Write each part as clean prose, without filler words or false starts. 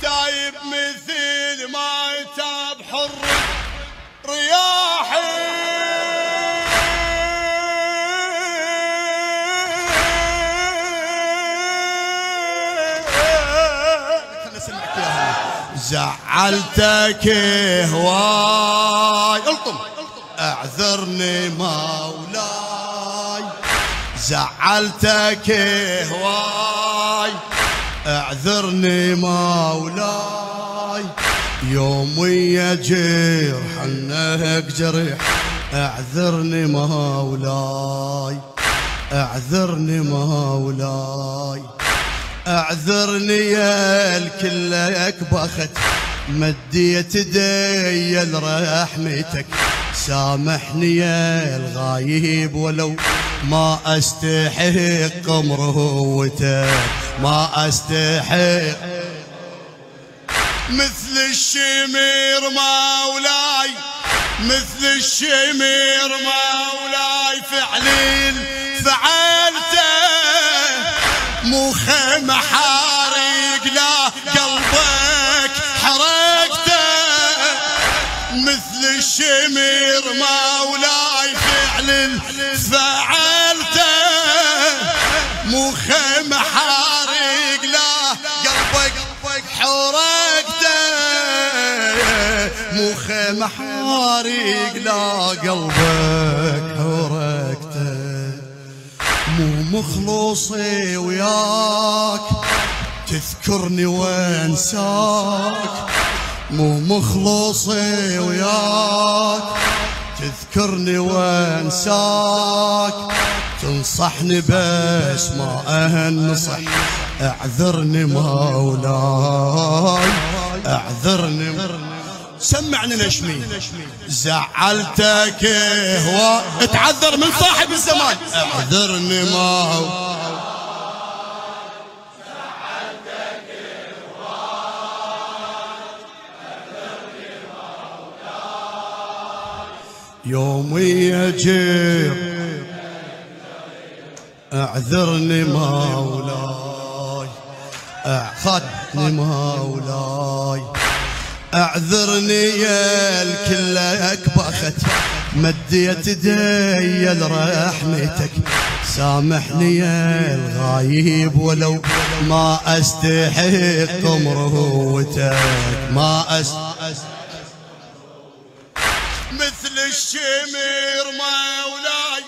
تايب مثل ما تاب حر رياحي زعلتك هواي الطم اعذرني مولاي زعلتك هواي اعذرني مولاي يومي جرح انك جرح اعذرني مولاي اعذرني مولاي اعذرني يا الكلك بخت مديت يدي لرحمتك سامحني يا الغايب ولو ما استحق مروتك ما استحق مثل الشمير مولاي مثل الشمير مولاي فعلين فعلته مو خيمة حارق لا قلبك حرقته مثل الشمير مولاي فعل فعلته مو خيمة حارق لا قلبك حرقته مو خيمة حارق لا قلبك حرقته مو مخلوصي وياك تذكرني وانساك مو مخلوصي وياك تذكرني وانساك تنصحني بس ما انصح اعذرني مولاي اعذرني سمعني نشمي زعلتك هو اتعذر من صاحب الزمان اعذرني مولاي زعلتك يومي يجيب اعذرني مولاي اعذرني مولاي اعذرني يا الكلك بخت مديت يدي لرحمتك سامحني يا الغايب ولو ما استحق مروتك ما مثل الشمر مولاي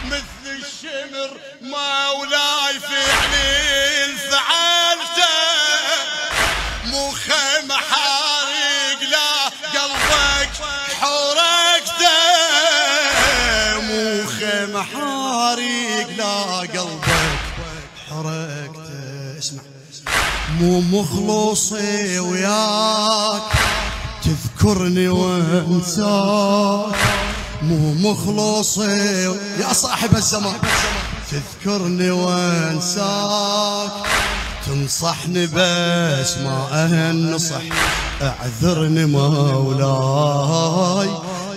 مثل الشمر مولاي فعل فعلته مو خيمة حارق لا قلبك حرقته مو خيمة حارق لا قلبك حرقته اسمع مو مخلوصي وياك تذكرني وانساك مو مخلوصي يا صاحب الزمان تذكرني وانساك تنصحني بس ما انصح اعذرني مولاي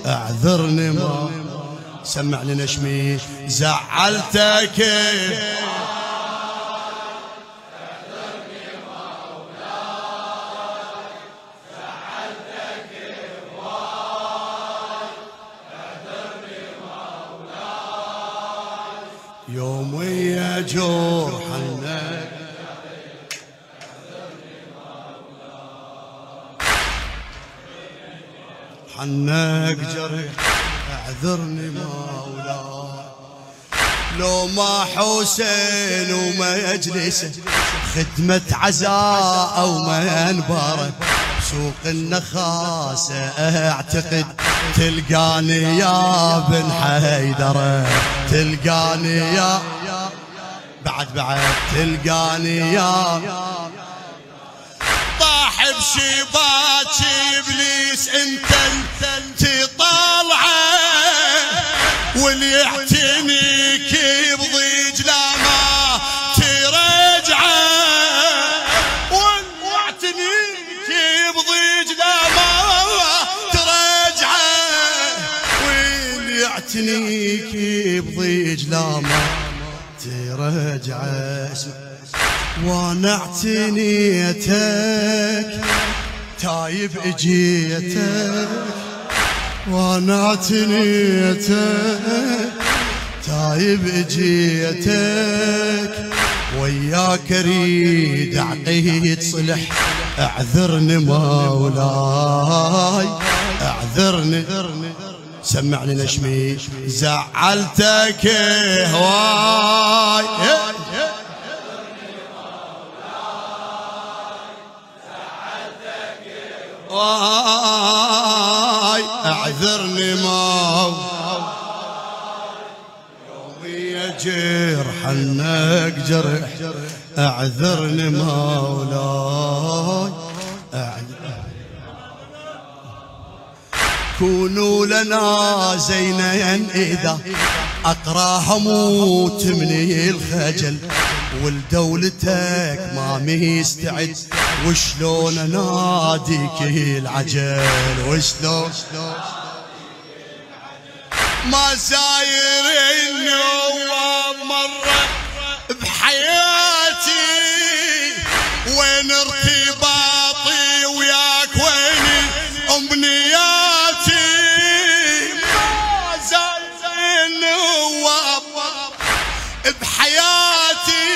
اعذرني مولاي سمعني نشمي زعلتك يومي جرح انك حنك جرح اعذرني مولاي لو ما حسين وما يجلسه خدمة عزاء او منبره سوق النخاسة اعتقد تلقاني يا بن حيدرة تلقاني يا بعد تلقاني يا طاح بشباك ابليس انت تطلعه واللي يعتنيك بضيج لا ما ترجعه واللي يعتنيك بضيج لا ما ترجعه واللي يعتنيك بضيج لا ما ترجعه وانا اعتنيتك تايب اجيتك، وانا اعتنيتك تايب اجيتك، وياك اريد عقيد صلح، اعذرني مولاي اعذرني. سمعني نشمي زعلتك هواي، واي اعذرني مولاي، يومي جرح انك جرح، اعذرني مولاي كونوا لنا زينين إذا أقراها موت مني الخجل، ولدولتك ما مستعد، وشلون اناديك العجل، وشلون ما ساير النواب مرة بحياتي، وين ارتباطي وياك وين امنياتي، ما ساير النواب بحياتي،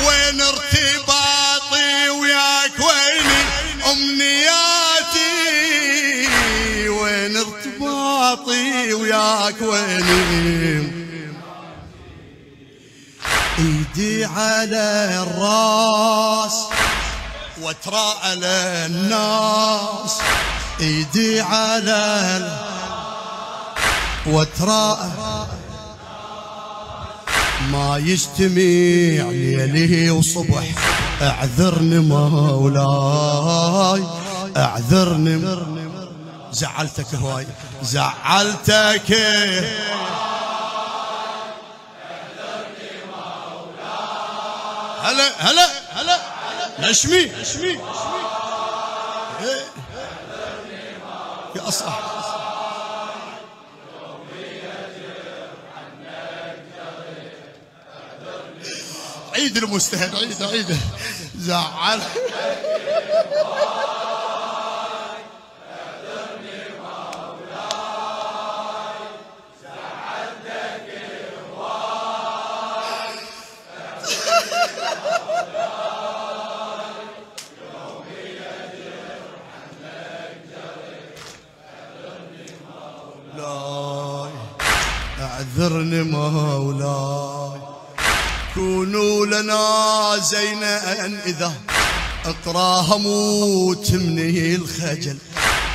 وين ارتباطي وياك وين امنياتي، وين ارتباطي وياك وين. ايدي على الراس واتراءى للناس، ايدي على واتراءى، ما يجتمع ليلي وصبح، اعذرني مولاي اعذرني. زعلتك هواي زعلتك، هلا هلا هلا نشمي يا أصح. عيد المستهل، عيد زعل اعذرني مولاي، كونوا لنا زينا إذا اطراها موت مني الخجل،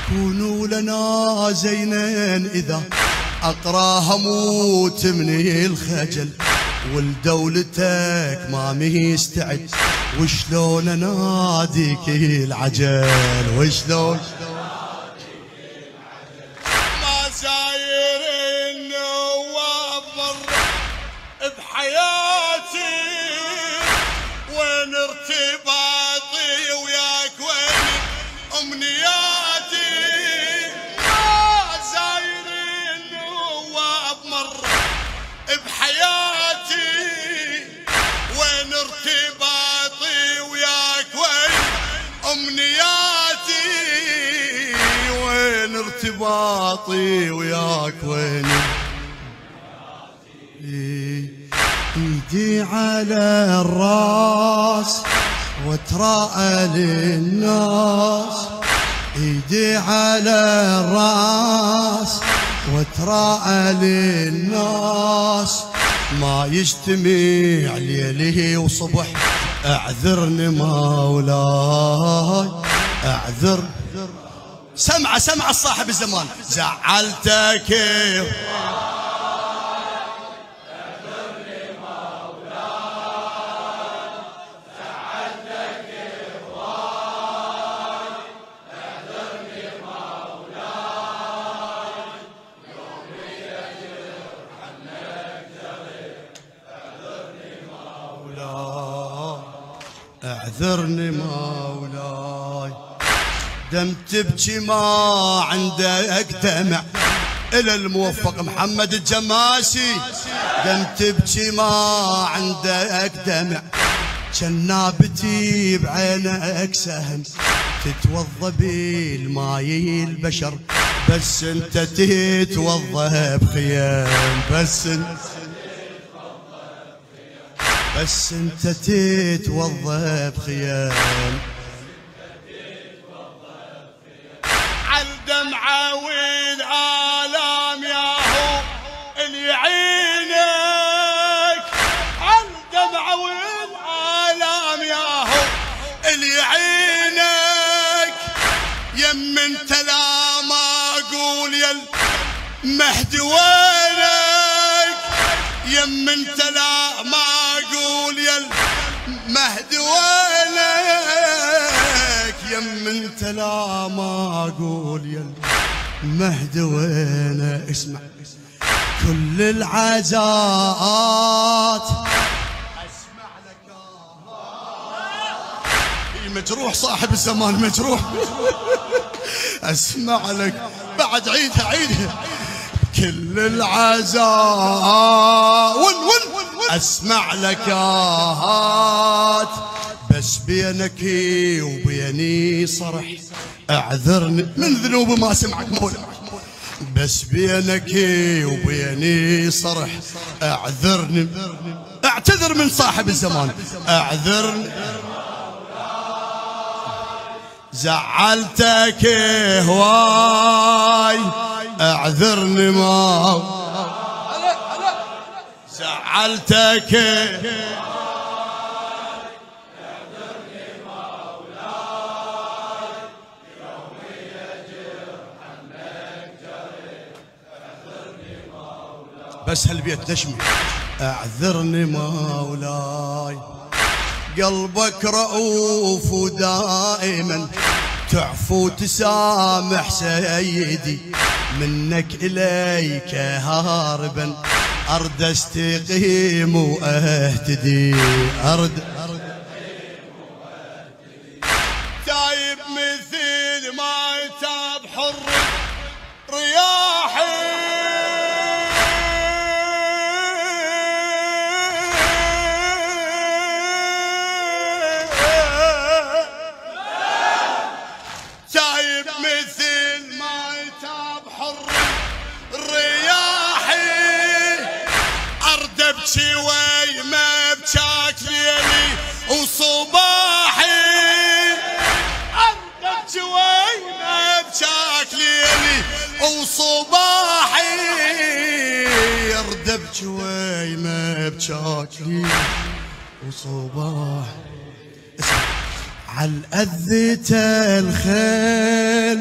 كونوا لنا زينا إذا اقراها موت مني الخجل، ولدولتك ما مستعد، وشلون اناديك العجل، وشلون ما ساير النواب مرة بحياتي، وين ارتباطي وياك وين امنياتي، ما ساير النواب مرة بحياتي، وين ارتباطي وياك وين امنياتي، وين ارتباطي وياك وين. ايدي على الراس واتراءى للناس، ايدي على الراس واتراءى للناس، ما يجتمع ليلي وصبح، اعذرني مولاي اعذر. سمع الصاحب الزمان زعلتك اعذرني مولاي، دم تبكي ما عندك دمع، الى الموفق محمد الجماسي، دم تبكي ما عندك دمع، جنابتي بعينك سهم تتوضى بالماي البشر، بس انت تتوضى بخيام، بس انت تتوضى بخيام. عالدمعة والآلام ياهو اللي يعينك، عالدمعة والآلام ياهو اللي يعينك. يم انت لا ما اقول يا المهدي وينك، يم انت لا ما اقول يا المهدي وينك، يم انت لا ما اقول يا المهدي وينك. اسمع كل العزاءات اسمع لك مجروح صاحب الزمان مجروح اسمع لك بعد عيدها كل العزاء اسمع لك آهات، بس بينك وبيني صرح اعذرني من ذنوب ما سمعك مولا، بس بينك وبيني صرح اعذرني، اعتذر من صاحب الزمان اعذرني. زعلتك هواي اعذرني ما زعلتك بس هالبيت نشمي اعذرني مولاي. قلبك رؤوف ودائما تعفو تسامح سيدي، منك إليك هاربا أرد استقيم وأهتدي، تايب مثل ما يتاب حر رياحي، تايب مثل ما يتاب حر رياحي. أرد ابكي وي ما بجاك ليلي وصباحي، أرد ابكي وي ما بجاك ليلي وصباحي، أرد ابكي وي ما بجاك ليلي وصباحي. عالأذة الخيل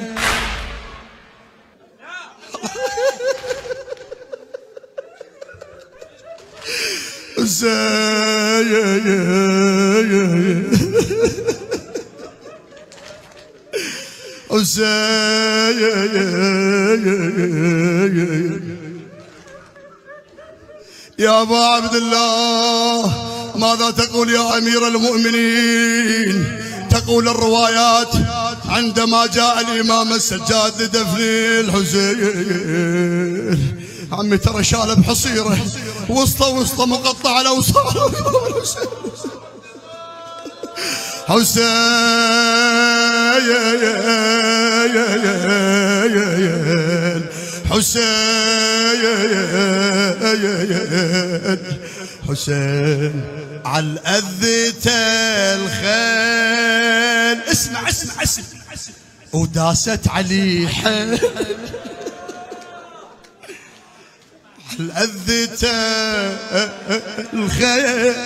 يا أبا عبد الله ماذا تقول يا أمير المؤمنين؟ تقول الروايات عندما جاء الإمام السجاد لدفن الحسين، عمي ترى شال بحصيره وسطه مقطع الأوصال حسين حسين عالأذة الخيل. اسمع وداست علي حيل عالأذة الخيل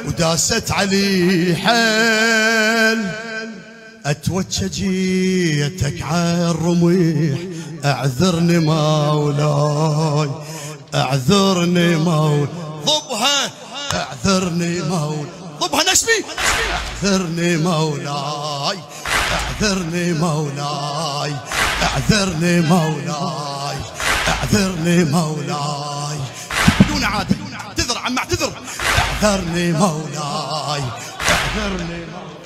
وداست علي حيل. اتوجه جيتك عالرميح اعذرني مولاي اعذرني مولاي. ضبها اعذرني مولاي ضبها نشمي اعذرني مولاي اعذرني مولاي اعذرني مولاي اعذرني مولاي. بدون عادة اعتذر عم اعتذر اعذرني مولاي اعذرني مولاي.